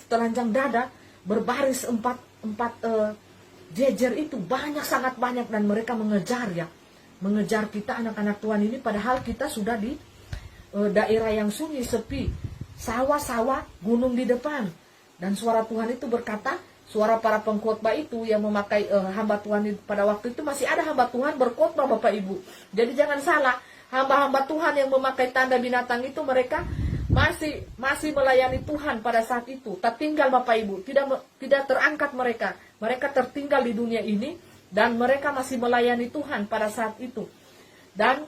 telanjang dada, berbaris empat jejer itu banyak, sangat banyak, dan mereka mengejar ya, mengejar kita anak-anak Tuhan ini, padahal kita sudah di daerah yang sunyi, sepi, sawah-sawah, gunung di depan. Dan suara Tuhan itu berkata, suara para pengkhotbah itu yang memakai hamba Tuhan pada waktu itu, masih ada hamba Tuhan berkhotbah Bapak Ibu. Jadi jangan salah, hamba-hamba Tuhan yang memakai tanda binatang itu mereka masih melayani Tuhan pada saat itu. Tertinggal Bapak Ibu, tidak terangkat mereka. Mereka tertinggal di dunia ini dan mereka masih melayani Tuhan pada saat itu. Dan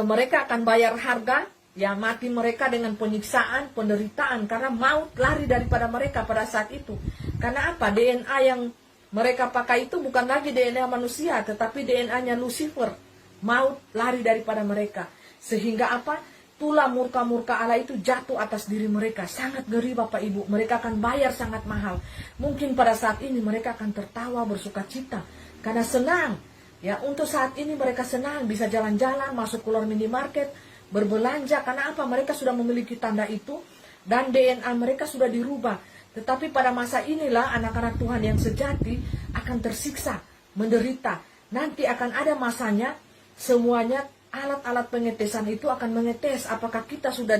mereka akan bayar harga, ya, mati mereka dengan penyiksaan, penderitaan, karena maut lari daripada mereka pada saat itu. Karena apa? DNA yang mereka pakai itu bukan lagi DNA manusia, tetapi DNA-nya Lucifer. Maut lari daripada mereka. Sehingga apa? Tulah murka-murka Allah itu jatuh atas diri mereka. Sangat ngeri Bapak Ibu. Mereka akan bayar sangat mahal. Mungkin pada saat ini mereka akan tertawa, bersuka cita, karena senang. Ya, untuk saat ini mereka senang bisa jalan-jalan, masuk keluar minimarket, berbelanja. Karena apa? Mereka sudah memiliki tanda itu dan DNA mereka sudah dirubah. Tetapi pada masa inilah anak-anak Tuhan yang sejati akan tersiksa, menderita. Nanti akan ada masanya semuanya alat-alat pengetesan itu akan mengetes apakah kita sudah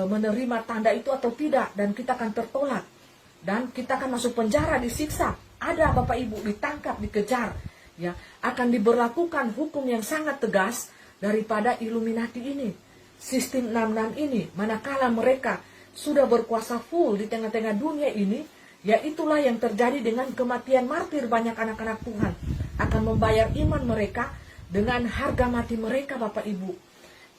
menerima tanda itu atau tidak, dan kita akan tertolak dan kita akan masuk penjara, disiksa. Ada Bapak Ibu, ditangkap, dikejar, ya, akan diberlakukan hukum yang sangat tegas daripada Illuminati ini, sistem 66 ini. Manakala mereka sudah berkuasa full di tengah-tengah dunia ini, ya itulah yang terjadi dengan kematian martir banyak anak-anak Tuhan. Akan membayar iman mereka dengan harga mati mereka Bapak Ibu.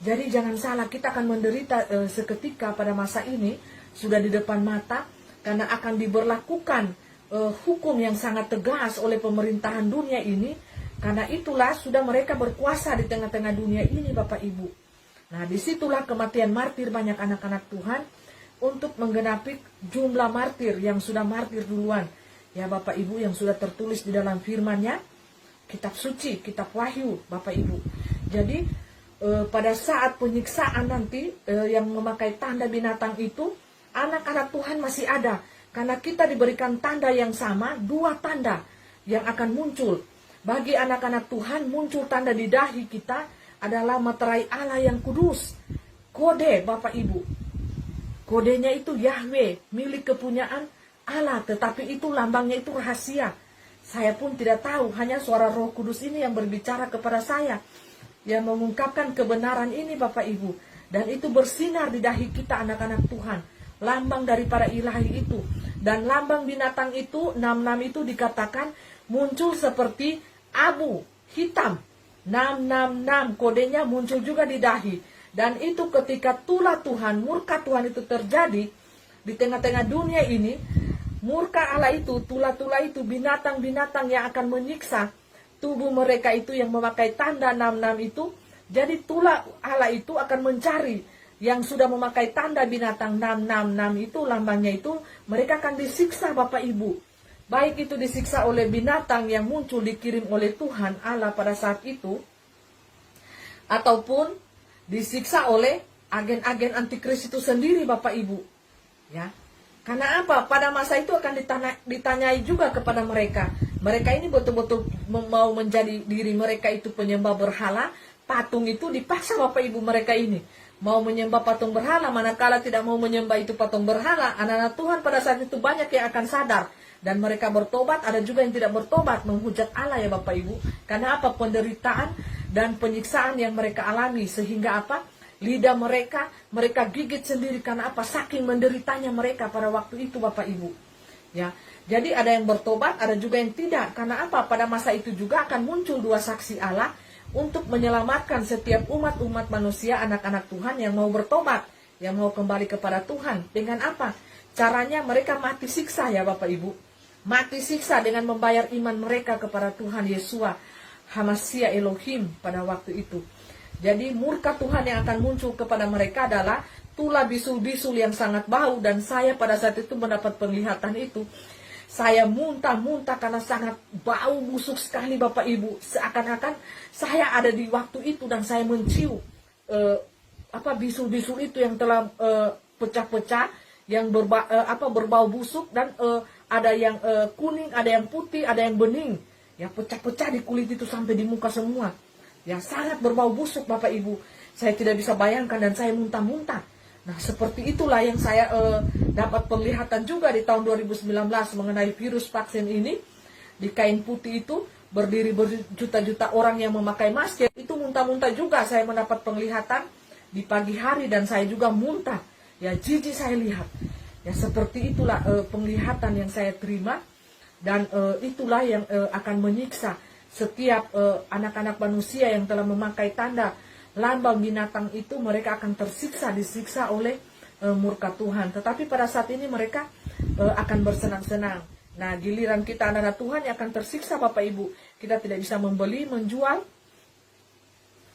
Jadi jangan salah, kita akan menderita seketika pada masa ini, sudah di depan mata, karena akan diberlakukan hukum yang sangat tegas oleh pemerintahan dunia ini. Karena itulah sudah mereka berkuasa di tengah-tengah dunia ini Bapak Ibu. Nah, disitulah kematian martir banyak anak-anak Tuhan untuk menggenapi jumlah martir yang sudah martir duluan. Ya Bapak Ibu, yang sudah tertulis di dalam firman-Nya, kitab suci, kitab Wahyu Bapak Ibu. Jadi pada saat penyiksaan nanti yang memakai tanda binatang itu, anak-anak Tuhan masih ada. Karena kita diberikan tanda yang sama, 2 tanda yang akan muncul. Bagi anak-anak Tuhan muncul tanda di dahi kita adalah materai Allah yang kudus. Kode Bapak Ibu. Kodenya itu Yahweh, milik kepunyaan Allah, tetapi itu lambangnya itu rahasia. Saya pun tidak tahu, hanya suara Roh Kudus ini yang berbicara kepada saya, yang mengungkapkan kebenaran ini Bapak Ibu. Dan itu bersinar di dahi kita anak-anak Tuhan, lambang daripada ilahi itu. Dan lambang binatang itu, 66 itu dikatakan muncul seperti abu hitam. 666 kodenya muncul juga di dahi. Dan itu ketika tulah Tuhan, murka Tuhan itu terjadi di tengah-tengah dunia ini, murka Allah itu, tulah-tulah itu, binatang-binatang yang akan menyiksa tubuh mereka itu yang memakai tanda 66 itu. Jadi tulah Allah itu akan mencari yang sudah memakai tanda binatang 666 itu, lambangnya itu, mereka akan disiksa Bapak Ibu. Baik itu disiksa oleh binatang yang muncul dikirim oleh Tuhan Allah pada saat itu, ataupun disiksa oleh agen-agen antikris itu sendiri Bapak Ibu. Ya. Karena apa? Pada masa itu akan ditanyai juga kepada mereka. Mereka ini betul-betul mau menjadi diri mereka itu penyembah berhala. Patung itu dipaksa Bapak Ibu mereka ini. Mau menyembah patung berhala, manakala tidak mau menyembah itu patung berhala. Anak-anak Tuhan pada saat itu banyak yang akan sadar. Dan mereka bertobat, ada juga yang tidak bertobat, menghujat Allah ya Bapak Ibu. Karena apa? Penderitaan dan penyiksaan yang mereka alami. Sehingga apa? Lidah mereka gigit sendiri. Karena apa? Saking menderitanya mereka pada waktu itu Bapak Ibu. Ya, jadi ada yang bertobat, ada juga yang tidak. Karena apa? Pada masa itu juga akan muncul 2 saksi Allah untuk menyelamatkan setiap umat-umat manusia, anak-anak Tuhan yang mau bertobat, yang mau kembali kepada Tuhan. Dengan apa? Caranya mereka mati siksa ya Bapak Ibu. Mati siksa dengan membayar iman mereka kepada Tuhan Yesua Hamashiach Elohim pada waktu itu. Jadi murka Tuhan yang akan muncul kepada mereka adalah tulah bisul-bisul yang sangat bau. Dan saya pada saat itu mendapat penglihatan itu, saya muntah-muntah karena sangat bau busuk sekali Bapak Ibu. Seakan-akan saya ada di waktu itu dan saya mencium bisul-bisul itu yang telah pecah-pecah, yang berbau busuk, dan ada yang kuning, ada yang putih, ada yang bening. Ya, pecah-pecah di kulit itu sampai di muka semua. Ya, sangat berbau busuk Bapak Ibu. Saya tidak bisa bayangkan dan saya muntah-muntah. Nah, seperti itulah yang saya dapat penglihatan juga di tahun 2019 mengenai virus vaksin ini. Di kain putih itu berdiri berjuta-juta orang yang memakai masker. Itu muntah-muntah juga saya mendapat penglihatan di pagi hari, dan saya juga muntah. Ya, jijik saya lihat. Ya, seperti itulah penglihatan yang saya terima, dan itulah yang akan menyiksa setiap anak-anak manusia yang telah memakai tanda lambang binatang itu. Mereka akan disiksa oleh murka Tuhan. Tetapi pada saat ini mereka akan bersenang-senang. Nah, giliran kita anak-anak Tuhan yang akan tersiksa Bapak Ibu. Kita tidak bisa membeli, menjual,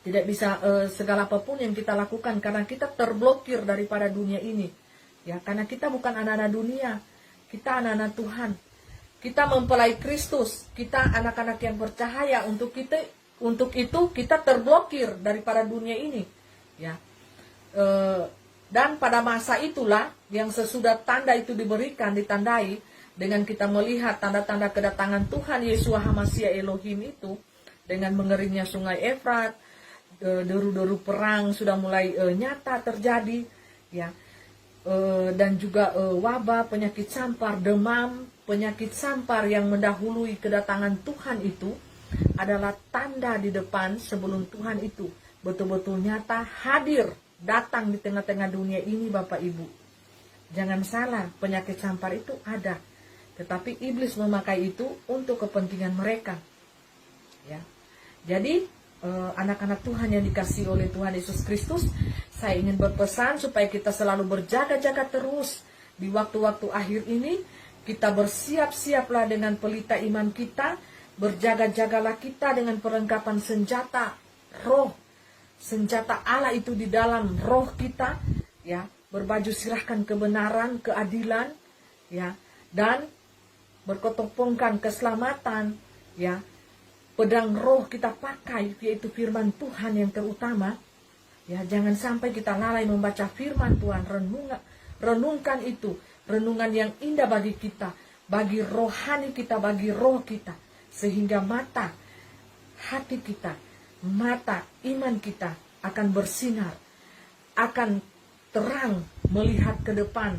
tidak bisa segala apapun yang kita lakukan, karena kita terblokir daripada dunia ini. Ya, karena kita bukan anak-anak dunia, kita anak-anak Tuhan. Kita mempelai Kristus, kita anak-anak yang bercahaya. Untuk itu kita terblokir daripada dunia ini. Ya, dan pada masa itulah yang sesudah tanda itu diberikan, ditandai dengan kita melihat tanda-tanda kedatangan Tuhan Yeshua HaMashiach Elohim itu, dengan mengeringnya sungai Efrat, deru-deru perang sudah mulai nyata terjadi, ya, dan juga wabah, penyakit sampar, demam, penyakit sampar yang mendahului kedatangan Tuhan itu adalah tanda di depan sebelum Tuhan itu betul-betul nyata hadir, datang di tengah-tengah dunia ini Bapak Ibu. Jangan salah, penyakit sampar itu ada, tetapi iblis memakai itu untuk kepentingan mereka. Ya, jadi anak-anak Tuhan yang dikasihi oleh Tuhan Yesus Kristus, saya ingin berpesan supaya kita selalu berjaga-jaga terus di waktu-waktu akhir ini. Kita bersiap-siaplah dengan pelita iman kita, berjaga-jagalah kita dengan perlengkapan senjata roh, senjata Allah itu di dalam roh kita, ya, berbaju sirahkan kebenaran, keadilan, ya, dan berkotopongkan keselamatan, ya. Pedang roh kita pakai, yaitu firman Tuhan yang terutama. Ya, jangan sampai kita lalai membaca firman Tuhan, renungkan itu, renungan yang indah bagi kita, bagi rohani kita, bagi roh kita, sehingga mata hati kita, mata iman kita akan bersinar, akan terang melihat ke depan.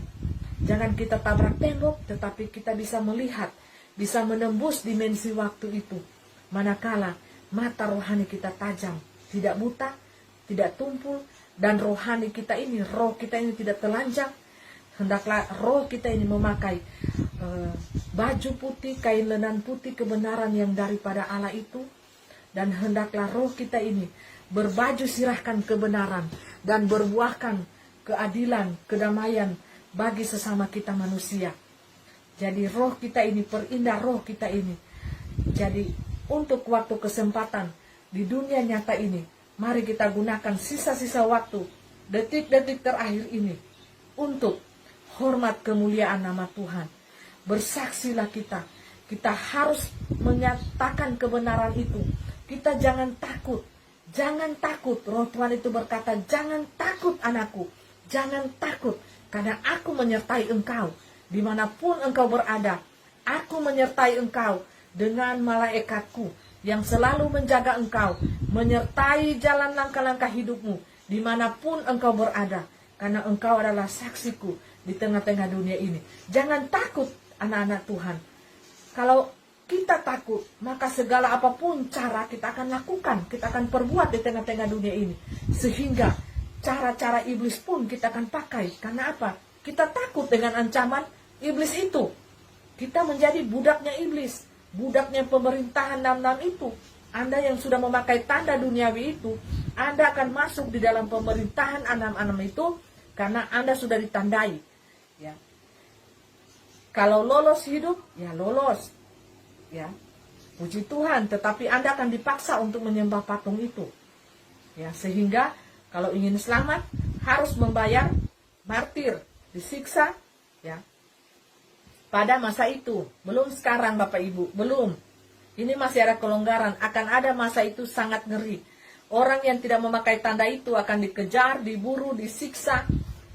Jangan kita tabrak tembok, tetapi kita bisa melihat, bisa menembus dimensi waktu itu. Manakala mata rohani kita tajam, tidak buta, tidak tumpul, dan rohani kita ini, roh kita ini tidak telanjang. Hendaklah roh kita ini memakai baju putih, kain lenan putih kebenaran yang daripada Allah itu. Dan hendaklah roh kita ini berbaju sirahkan kebenaran dan berbuahkan keadilan, kedamaian bagi sesama kita manusia. Jadi roh kita ini, perindah roh kita ini. Jadi untuk waktu kesempatan di dunia nyata ini, mari kita gunakan sisa-sisa waktu, detik-detik terakhir ini untuk hormat kemuliaan nama Tuhan. Bersaksilah kita. Kita harus menyatakan kebenaran itu. Kita jangan takut. Jangan takut. Roh Tuhan itu berkata, jangan takut anakku. Jangan takut. Karena aku menyertai engkau. Dimanapun engkau berada. Aku menyertai engkau dengan malaikatku yang selalu menjaga engkau, menyertai jalan langkah-langkah hidupmu dimanapun engkau berada, karena engkau adalah saksiku di tengah-tengah dunia ini. Jangan takut anak-anak Tuhan. Kalau kita takut, maka segala apapun cara kita akan lakukan, kita akan perbuat di tengah-tengah dunia ini, sehingga cara-cara iblis pun kita akan pakai. Karena apa? Kita takut dengan ancaman iblis itu. Kita menjadi budaknya iblis, budaknya pemerintahan 66 itu. Anda yang sudah memakai tanda duniawi itu, Anda akan masuk di dalam pemerintahan 66 itu karena Anda sudah ditandai. Ya. Kalau lolos hidup, ya lolos. Ya. Puji Tuhan, tetapi Anda akan dipaksa untuk menyembah patung itu. Ya, sehingga kalau ingin selamat harus membayar martir, disiksa, ya. Pada masa itu, belum sekarang Bapak Ibu, belum. Ini masih ada kelonggaran, akan ada masa itu sangat ngeri. Orang yang tidak memakai tanda itu akan dikejar, diburu, disiksa.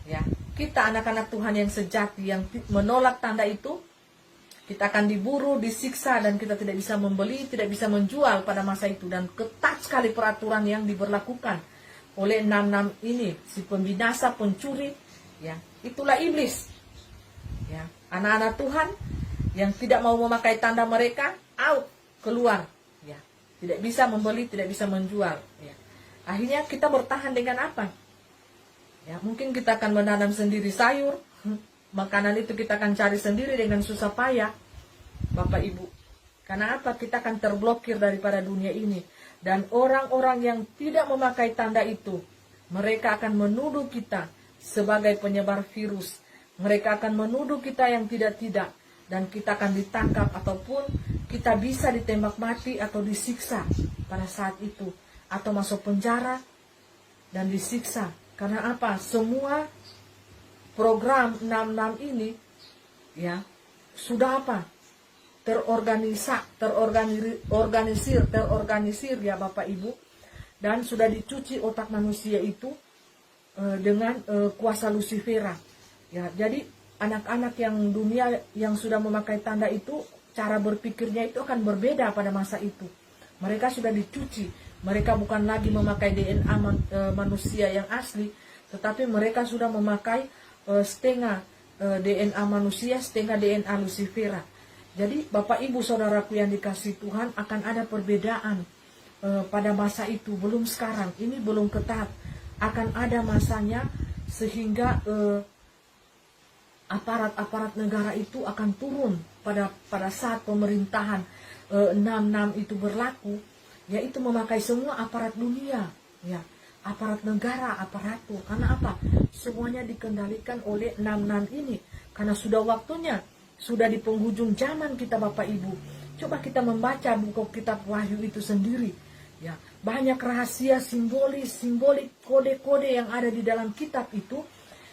Ya, kita anak-anak Tuhan yang sejati, yang menolak tanda itu, kita akan diburu, disiksa, dan kita tidak bisa membeli, tidak bisa menjual pada masa itu. Dan ketat sekali peraturan yang diberlakukan oleh 66 ini, si pembinasa, pencuri, ya, itulah iblis. Ya, anak-anak Tuhan yang tidak mau memakai tanda mereka, out, keluar. Ya, tidak bisa membeli, tidak bisa menjual. Ya. Akhirnya kita bertahan dengan apa? Ya, mungkin kita akan menanam sendiri sayur, makanan itu kita akan cari sendiri dengan susah payah, Bapak Ibu. Karena apa? Kita akan terblokir daripada dunia ini. Dan orang-orang yang tidak memakai tanda itu, mereka akan menuduh kita sebagai penyebar virus. Mereka akan menuduh kita yang tidak-tidak. Dan kita akan ditangkap ataupun kita bisa ditembak mati atau disiksa pada saat itu. Atau masuk penjara dan disiksa. Karena apa? Semua program 66 ini ya sudah apa? Terorganisir ya Bapak Ibu, dan sudah dicuci otak manusia itu dengan kuasa Lucifera. Ya, jadi anak-anak yang dunia yang sudah memakai tanda itu, cara berpikirnya itu akan berbeda pada masa itu. Mereka sudah dicuci. Mereka bukan lagi memakai DNA manusia yang asli, tetapi mereka sudah memakai setengah DNA manusia, setengah DNA Lucifera. Jadi Bapak Ibu Saudaraku yang dikasihi Tuhan, akan ada perbedaan pada masa itu, belum sekarang, ini belum ketat. Akan ada masanya sehingga aparat-aparat negara itu akan turun pada saat pemerintahan 66 itu berlaku, yaitu memakai semua aparat dunia, ya, aparat negara, aparatur. Karena apa? Semuanya dikendalikan oleh 66 ini. Karena sudah waktunya, sudah di penghujung zaman kita Bapak Ibu. Coba kita membaca buku kitab Wahyu itu sendiri. Ya, banyak rahasia simbolik, kode-kode yang ada di dalam kitab itu.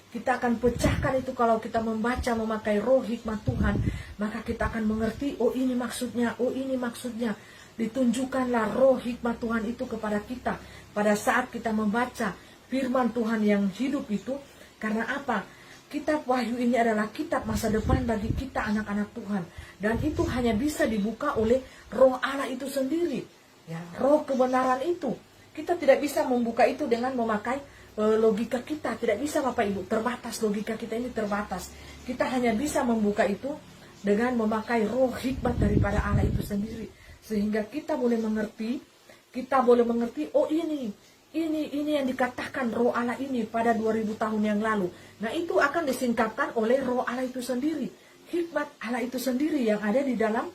Kita akan pecahkan itu kalau kita membaca memakai roh hikmat Tuhan. Maka kita akan mengerti, oh ini maksudnya, oh ini maksudnya. Ditunjukkanlah roh hikmat Tuhan itu kepada kita pada saat kita membaca firman Tuhan yang hidup itu. Karena apa? Kitab Wahyu ini adalah kitab masa depan bagi kita anak-anak Tuhan. Dan itu hanya bisa dibuka oleh roh Allah itu sendiri. Ya, roh kebenaran itu. Kita tidak bisa membuka itu dengan memakai logika kita. Tidak bisa Bapak Ibu, terbatas, logika kita ini terbatas. Kita hanya bisa membuka itu dengan memakai roh hikmat daripada Allah itu sendiri. Sehingga kita boleh mengerti, oh ini yang dikatakan roh Allah ini pada 2000 tahun yang lalu. Nah itu akan disingkapkan oleh roh Allah itu sendiri. Hikmat Allah itu sendiri yang ada di dalam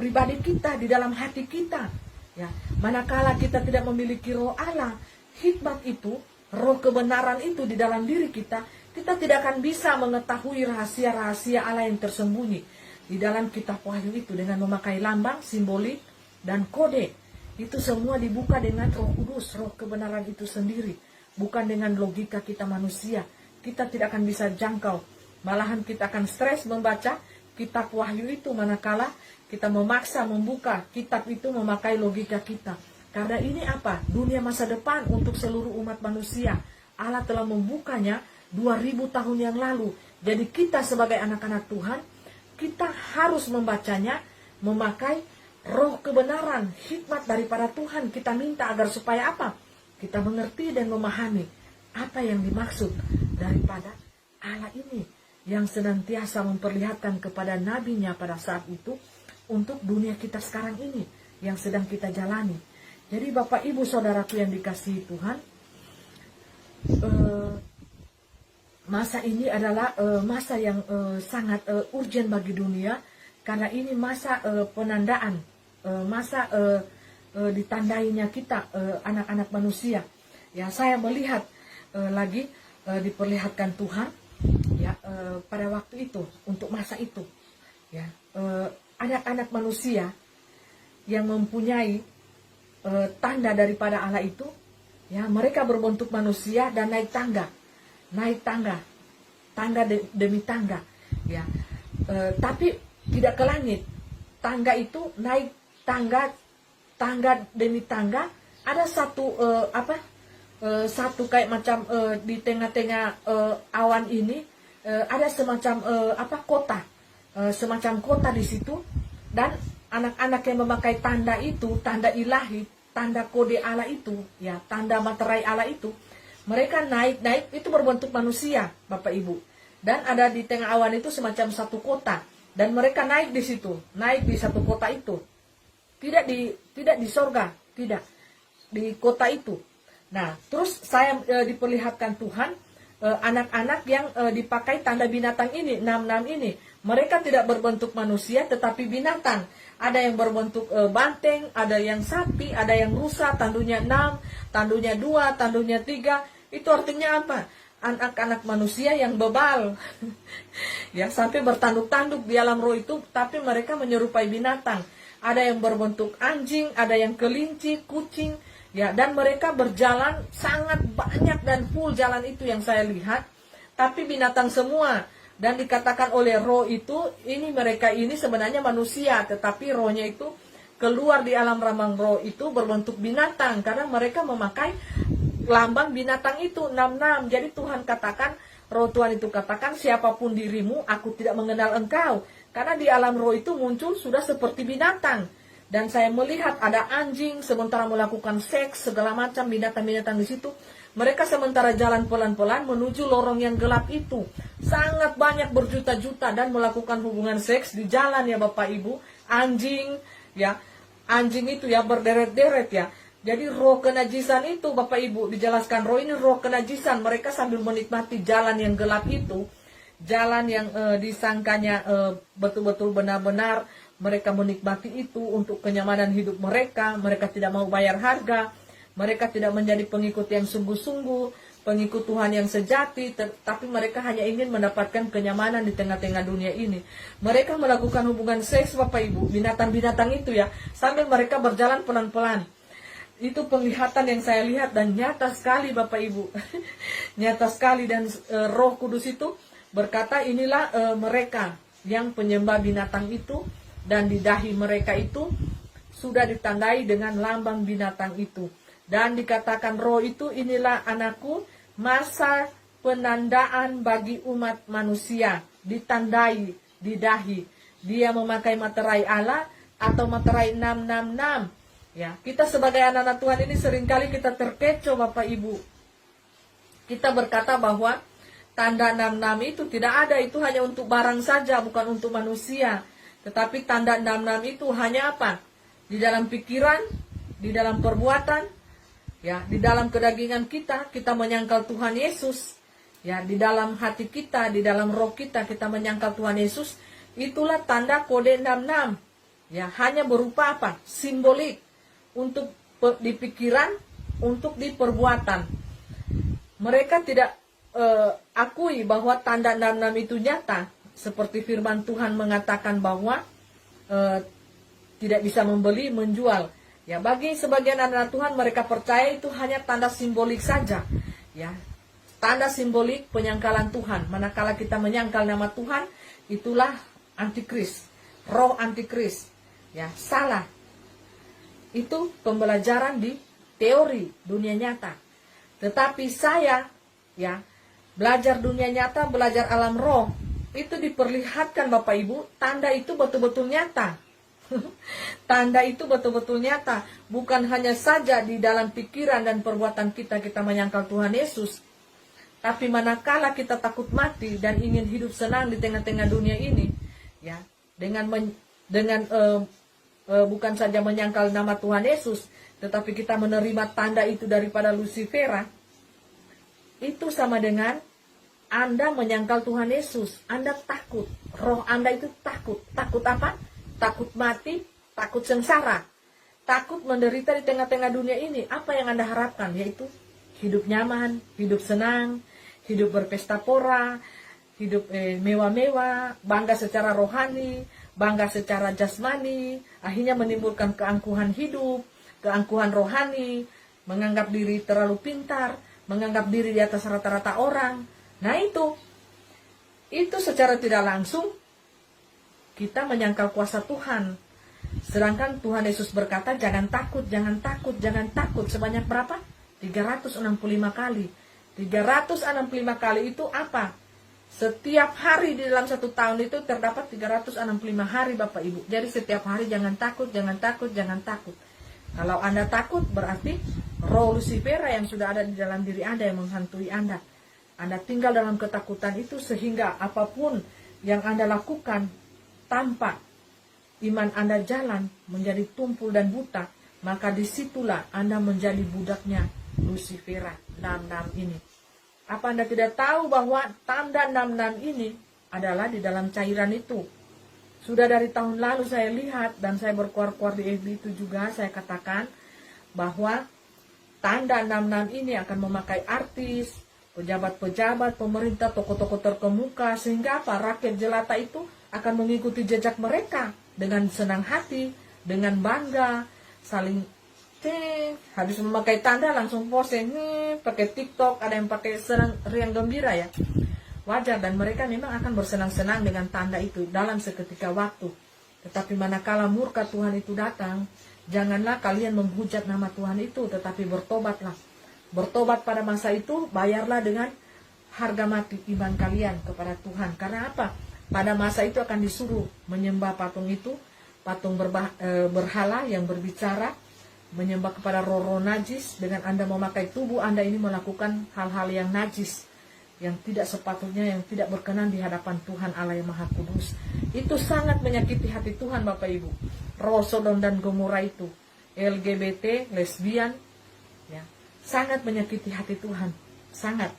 pribadi kita, di dalam hati kita. Ya, manakala kita tidak memiliki roh Allah, hikmat itu, roh kebenaran itu di dalam diri kita, kita tidak akan bisa mengetahui rahasia-rahasia Allah yang tersembunyi di dalam kitab Wahyu itu dengan memakai lambang, simbolik, dan kode. Itu semua dibuka dengan Roh Kudus, roh kebenaran itu sendiri. Bukan dengan logika kita manusia. Kita tidak akan bisa jangkau. Malahan kita akan stres membaca kitab Wahyu itu manakala kita memaksa membuka kitab itu memakai logika kita. Karena ini apa? Dunia masa depan untuk seluruh umat manusia. Allah telah membukanya 2000 tahun yang lalu. Jadi kita sebagai anak-anak Tuhan, kita harus membacanya memakai roh kebenaran, hikmat daripada Tuhan. Kita minta agar supaya apa? Kita mengerti dan memahami apa yang dimaksud daripada Allah ini yang senantiasa memperlihatkan kepada nabinya pada saat itu untuk dunia kita sekarang ini yang sedang kita jalani. Jadi Bapak Ibu Saudaraku yang dikasihi Tuhan, masa ini adalah masa yang sangat urgent bagi dunia. Karena ini masa penandaan, masa ditandainya kita anak-anak manusia. Ya, saya melihat lagi diperlihatkan Tuhan ya pada waktu itu, untuk masa itu. Ya, anak-anak manusia yang mempunyai tanda daripada Allah itu, ya mereka berbentuk manusia dan naik tangga demi tangga, ya. Tapi tidak ke langit. Tangga itu naik tangga demi tangga. Ada satu satu kayak macam di tengah-tengah awan ini ada semacam kota, semacam kota di situ, dan anak-anak yang memakai tanda itu, tanda ilahi, tanda kode Allah itu, ya, tanda materai Allah itu, mereka naik itu berbentuk manusia, Bapak Ibu, dan ada di tengah awan itu semacam satu kota, dan mereka naik di situ, naik di satu kota itu, tidak di sorga, tidak di kota itu. Nah, terus saya diperlihatkan Tuhan anak-anak yang dipakai tanda binatang ini, 66 ini. Mereka tidak berbentuk manusia tetapi binatang. Ada yang berbentuk banteng, ada yang sapi, ada yang rusa, tandunya 6, tandunya 2, tandunya 3. Itu artinya apa? Anak-anak manusia yang bebal. Ya, sampai bertanduk-tanduk di alam roh itu, tapi mereka menyerupai binatang. Ada yang berbentuk anjing, ada yang kelinci, kucing. Ya, dan mereka berjalan sangat banyak dan full jalan itu yang saya lihat, tapi binatang semua. Dan dikatakan oleh roh itu, ini mereka ini sebenarnya manusia, tetapi rohnya itu keluar di alam ramang roh itu berbentuk binatang, karena mereka memakai lambang binatang itu 66. Jadi Tuhan katakan, roh Tuhan itu katakan, siapapun dirimu, aku tidak mengenal engkau. Karena di alam roh itu muncul sudah seperti binatang. Dan saya melihat ada anjing sementara melakukan seks, segala macam binatang-binatang di situ. Mereka sementara jalan pelan-pelan menuju lorong yang gelap itu. Sangat banyak berjuta-juta dan melakukan hubungan seks di jalan, ya Bapak Ibu. Anjing, ya. Anjing itu ya berderet-deret ya. Jadi roh kenajisan itu, Bapak Ibu, dijelaskan roh ini roh kenajisan. Mereka sambil menikmati jalan yang gelap itu. Jalan yang disangkanya betul-betul benar-benar. Mereka menikmati itu untuk kenyamanan hidup mereka. Mereka tidak mau bayar harga. Mereka tidak menjadi pengikut yang sungguh-sungguh, pengikut Tuhan yang sejati, tapi mereka hanya ingin mendapatkan kenyamanan di tengah-tengah dunia ini. Mereka melakukan hubungan seks, Bapak Ibu, binatang-binatang itu ya, sambil mereka berjalan pelan-pelan. Itu penglihatan yang saya lihat dan nyata sekali, Bapak Ibu. Nyata sekali, dan Roh Kudus itu berkata, inilah mereka yang penyembah binatang itu. Dan di dahi mereka itu sudah ditandai dengan lambang binatang itu. Dan dikatakan roh itu, inilah anakku, masa penandaan bagi umat manusia. Ditandai di dahi. Dia memakai materai Allah atau materai 666. Ya, kita sebagai anak-anak Tuhan ini seringkali kita terkecoh, Bapak Ibu. Kita berkata bahwa tanda 66 itu tidak ada, itu hanya untuk barang saja, bukan untuk manusia. Tetapi tanda 66 itu hanya apa? Di dalam pikiran, di dalam perbuatan, ya, di dalam kedagingan kita menyangkal Tuhan Yesus. Ya, di dalam hati kita, di dalam roh kita menyangkal Tuhan Yesus. Itulah tanda kode 66. Ya, hanya berupa apa? Simbolik untuk di pikiran, untuk di perbuatan. Mereka tidak akui bahwa tanda 66 itu nyata. Seperti firman Tuhan mengatakan bahwa tidak bisa membeli, menjual. Ya, bagi sebagian anak Tuhan, mereka percaya itu hanya tanda simbolik saja. Ya, tanda simbolik penyangkalan Tuhan. Manakala kita menyangkal nama Tuhan, itulah antikris, roh antikris. Ya, salah. Itu pembelajaran di teori dunia nyata. Tetapi saya, ya, belajar dunia nyata, belajar alam roh. Itu diperlihatkan, Bapak Ibu, tanda itu betul-betul nyata. Tanda itu betul-betul nyata. Bukan hanya saja di dalam pikiran dan perbuatan kita menyangkal Tuhan Yesus. Tapi manakala kita takut mati dan ingin hidup senang di tengah-tengah dunia ini, ya, dengan bukan saja menyangkal nama Tuhan Yesus, tetapi kita menerima tanda itu daripada Lucifera, itu sama dengan Anda menyangkal Tuhan Yesus. Anda takut. Roh Anda itu takut. Takut apa? Takut mati, takut sengsara. Takut menderita di tengah-tengah dunia ini. Apa yang Anda harapkan? Yaitu hidup nyaman, hidup senang, hidup berpesta pora, hidup mewah-mewah, bangga secara rohani, bangga secara jasmani, akhirnya menimbulkan keangkuhan hidup, keangkuhan rohani, menganggap diri terlalu pintar, menganggap diri di atas rata-rata orang. Nah, itu secara tidak langsung kita menyangkal kuasa Tuhan. Sedangkan Tuhan Yesus berkata, jangan takut, jangan takut, jangan takut. Sebanyak berapa? 365 kali. 365 kali itu apa? Setiap hari di dalam 1 tahun itu terdapat 365 hari Bapak Ibu. Jadi setiap hari jangan takut, jangan takut, jangan takut. Kalau Anda takut berarti roh Lucifer yang sudah ada di dalam diri Anda yang menghantui Anda. Anda tinggal dalam ketakutan itu sehingga apapun yang Anda lakukan tanpa iman Anda jalan menjadi tumpul dan buta, maka disitulah Anda menjadi budaknya Lucifer, nam-nam ini. Apa Anda tidak tahu bahwa tanda nam-nam ini adalah di dalam cairan itu? Sudah dari tahun lalu saya lihat dan saya berkuar-kuar di FB itu juga saya katakan bahwa tanda nam-nam ini akan memakai artis, pejabat-pejabat, pemerintah, tokoh-tokoh terkemuka, sehingga apa? Rakyat jelata itu akan mengikuti jejak mereka dengan senang hati, dengan bangga, saling habis memakai tanda langsung posting, pakai TikTok, ada yang pakai senang riang gembira ya. Wajar, dan mereka memang akan bersenang-senang dengan tanda itu dalam seketika waktu. Tetapi manakala murka Tuhan itu datang, janganlah kalian menghujat nama Tuhan itu, tetapi bertobatlah. Bertobat pada masa itu, bayarlah dengan harga mati iman kalian kepada Tuhan. Karena apa? Pada masa itu akan disuruh menyembah patung itu, patung berhala yang berbicara, menyembah kepada roh-roh najis. Dengan Anda memakai tubuh Anda ini melakukan hal-hal yang najis, yang tidak sepatutnya, yang tidak berkenan di hadapan Tuhan Allah yang Maha Kudus. Itu sangat menyakiti hati Tuhan Bapak Ibu. Roh Sodom dan Gomora itu, LGBT, lesbian, ya, sangat menyakiti hati Tuhan, sangat.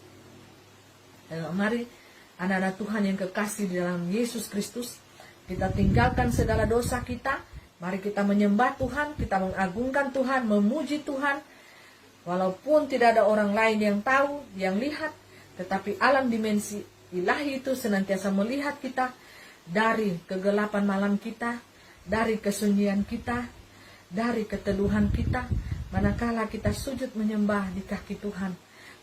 Mari anak-anak Tuhan yang kekasih di dalam Yesus Kristus, kita tinggalkan segala dosa kita. Mari kita menyembah Tuhan, kita mengagungkan Tuhan, memuji Tuhan. Walaupun tidak ada orang lain yang tahu, yang lihat, tetapi alam dimensi ilahi itu senantiasa melihat kita dari kegelapan malam kita, dari kesunyian kita, dari keteduhan kita. Manakala kita sujud menyembah di kaki Tuhan,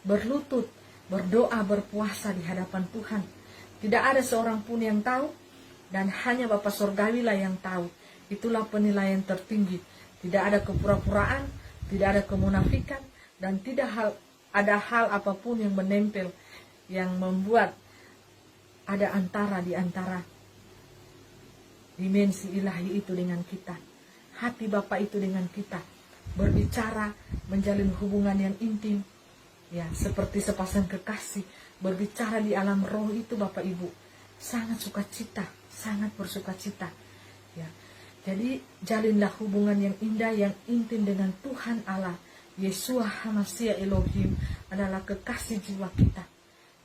berlutut, berdoa, berpuasa di hadapan Tuhan. Tidak ada seorang pun yang tahu, dan hanya Bapa Surgawi lah yang tahu. Itulah penilaian tertinggi. Tidak ada kepura-puraan, tidak ada kemunafikan, dan tidak ada hal apapun yang menempel, yang membuat ada antara di antara dimensi ilahi itu dengan kita. Hati Bapa itu dengan kita. Berbicara, menjalin hubungan yang intim, ya, seperti sepasang kekasih. Berbicara di alam roh itu Bapak Ibu sangat sukacita, sangat bersukacita, ya. Jadi jalinlah hubungan yang indah, yang intim dengan Tuhan Allah. Yeshua HaMashiach Elohim adalah kekasih jiwa kita.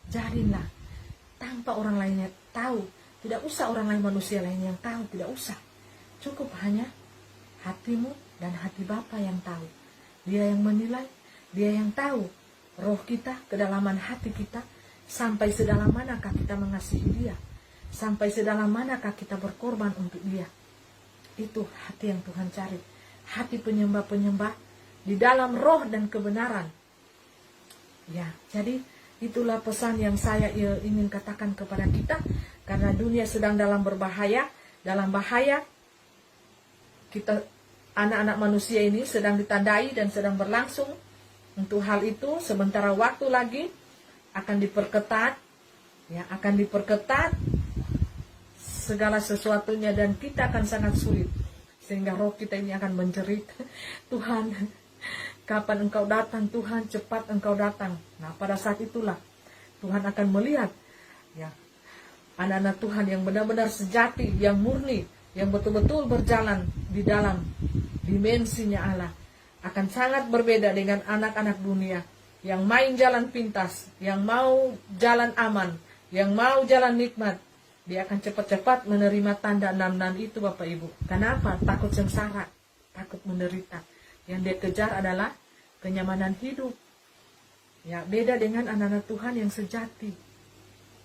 Jalinlah tanpa orang lainnya tahu. Tidak usah orang lain, manusia lain yang tahu, tidak usah. Cukup hanya hatimu dan hati Bapa yang tahu. Dia yang menilai, dia yang tahu roh kita, kedalaman hati kita, sampai sedalam manakah kita mengasihi dia, sampai sedalam manakah kita berkorban untuk dia. Itu hati yang Tuhan cari. Hati penyembah-penyembah di dalam roh dan kebenaran. Ya, jadi itulah pesan yang saya ingin katakan kepada kita. Karena dunia sedang dalam berbahaya, dalam bahaya. Kita, anak-anak manusia ini sedang ditandai dan sedang berlangsung. Untuk hal itu sementara waktu lagi akan diperketat, ya, akan diperketat segala sesuatunya, dan kita akan sangat sulit, sehingga roh kita ini akan menjerit, Tuhan, kapan Engkau datang? Tuhan, cepat Engkau datang. Nah, pada saat itulah Tuhan akan melihat, ya, anak-anak Tuhan yang benar-benar sejati, yang murni, yang betul-betul berjalan di dalam dimensinya Allah, akan sangat berbeda dengan anak-anak dunia yang main jalan pintas, yang mau jalan aman, yang mau jalan nikmat. Dia akan cepat-cepat menerima tanda 6 itu Bapak Ibu. Kenapa? Takut sengsara, takut menderita. Yang dia kejar adalah kenyamanan hidup. Ya, beda dengan anak-anak Tuhan yang sejati.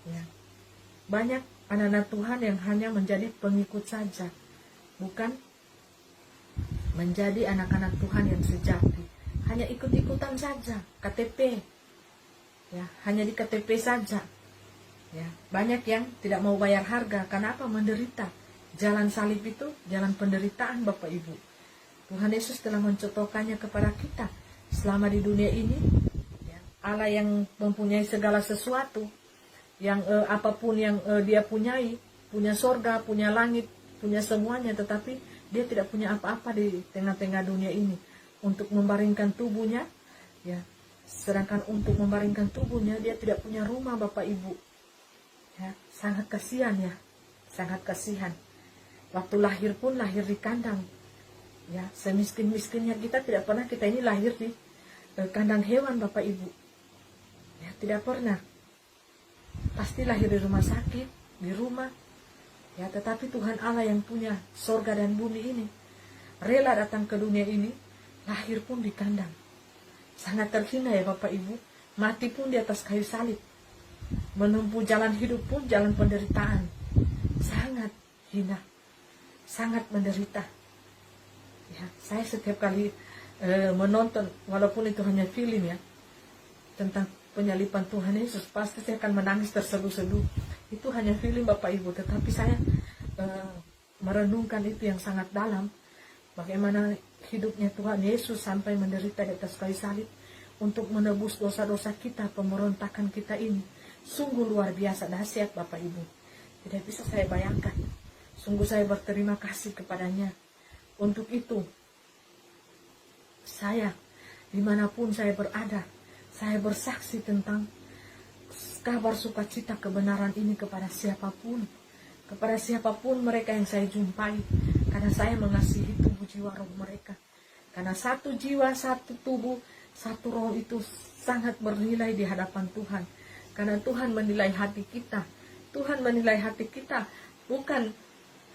Ya. Banyak anak-anak Tuhan yang hanya menjadi pengikut saja, bukan menjadi anak-anak Tuhan yang sejati. Hanya ikut-ikutan saja, KTP. Ya, hanya di KTP saja. Ya, banyak yang tidak mau bayar harga. Kenapa? Menderita. Jalan salib itu jalan penderitaan Bapak Ibu. Tuhan Yesus telah mencontohkannya kepada kita. selama di dunia ini. Ya, Allah yang mempunyai segala sesuatu, yang apapun yang dia punyai, punya sorga, punya langit, punya semuanya, tetapi dia tidak punya apa-apa di tengah-tengah dunia ini untuk membaringkan tubuhnya. Ya, sedangkan untuk membaringkan tubuhnya dia tidak punya rumah, Bapak Ibu. Ya, sangat kasihan ya, sangat kasihan. Waktu lahir pun lahir di kandang. Ya, semiskin-miskinnya kita tidak pernah kita ini lahir di kandang hewan, Bapak Ibu. Ya, tidak pernah. Pasti lahir di rumah sakit, di rumah. Ya, tetapi Tuhan Allah yang punya sorga dan bumi ini rela datang ke dunia ini, lahir pun di kandang. Sangat terhina ya Bapak Ibu, mati pun di atas kayu salib, menempuh jalan hidup pun jalan penderitaan. Sangat hina, sangat menderita. Ya, saya setiap kali menonton, walaupun itu hanya film ya, tentang penyaliban Tuhan Yesus, pasti saya akan menangis terseduh-seduh. Itu hanya film Bapak Ibu, tetapi saya merenungkan itu yang sangat dalam. Bagaimana hidupnya Tuhan Yesus sampai menderita di atas kayu salib untuk menebus dosa-dosa kita, pemberontakan kita ini. Sungguh luar biasa dahsyat Bapak Ibu. Tidak bisa saya bayangkan. Sungguh saya berterima kasih kepadanya. Untuk itu, saya dimanapun saya berada, saya bersaksi tentang kabar sukacita kebenaran ini kepada siapapun mereka yang saya jumpai, karena saya mengasihi tubuh jiwa roh mereka. Karena satu jiwa, satu tubuh, satu roh itu sangat bernilai di hadapan Tuhan. Karena Tuhan menilai hati kita. Tuhan menilai hati kita, bukan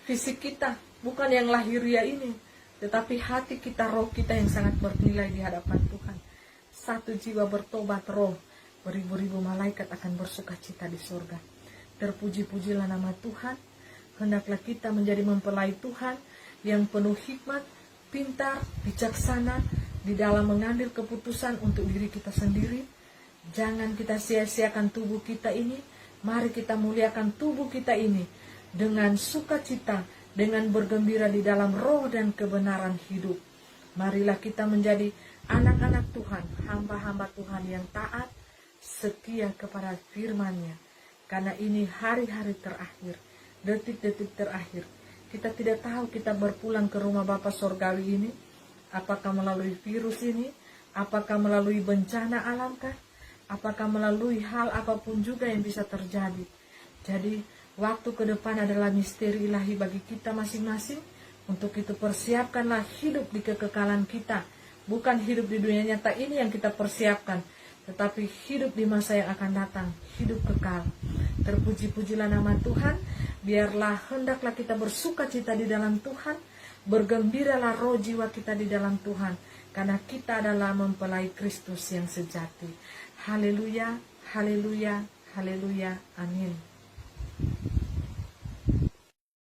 fisik kita, bukan yang lahiriah ini, tetapi hati kita, roh kita yang sangat bernilai di hadapan Tuhan. Satu jiwa bertobat roh, beribu-ribu malaikat akan bersukacita di surga. Terpuji-pujilah nama Tuhan. Hendaklah kita menjadi mempelai Tuhan yang penuh hikmat, pintar, bijaksana di dalam mengambil keputusan untuk diri kita sendiri. Jangan kita sia-siakan tubuh kita ini. Mari kita muliakan tubuh kita ini dengan sukacita, dengan bergembira di dalam roh dan kebenaran hidup. Marilah kita menjadi anak-anak Tuhan, hamba-hamba Tuhan yang taat, setia kepada firman-Nya. Karena ini hari-hari terakhir, detik-detik terakhir. Kita tidak tahu kita berpulang ke rumah Bapa Sorgawi ini, apakah melalui virus ini, apakah melalui bencana alamkah, apakah melalui hal apapun juga yang bisa terjadi. Jadi waktu ke depan adalah misteri ilahi bagi kita masing-masing. Untuk itu persiapkanlah hidup di kekekalan kita. Bukan hidup di dunia nyata ini yang kita persiapkan, tetapi hidup di masa yang akan datang, hidup kekal. Terpuji-pujilah nama Tuhan. Biarlah hendaklah kita bersukacita di dalam Tuhan, bergembiralah roh jiwa kita di dalam Tuhan, karena kita adalah mempelai Kristus yang sejati. Haleluya, haleluya, haleluya, amin.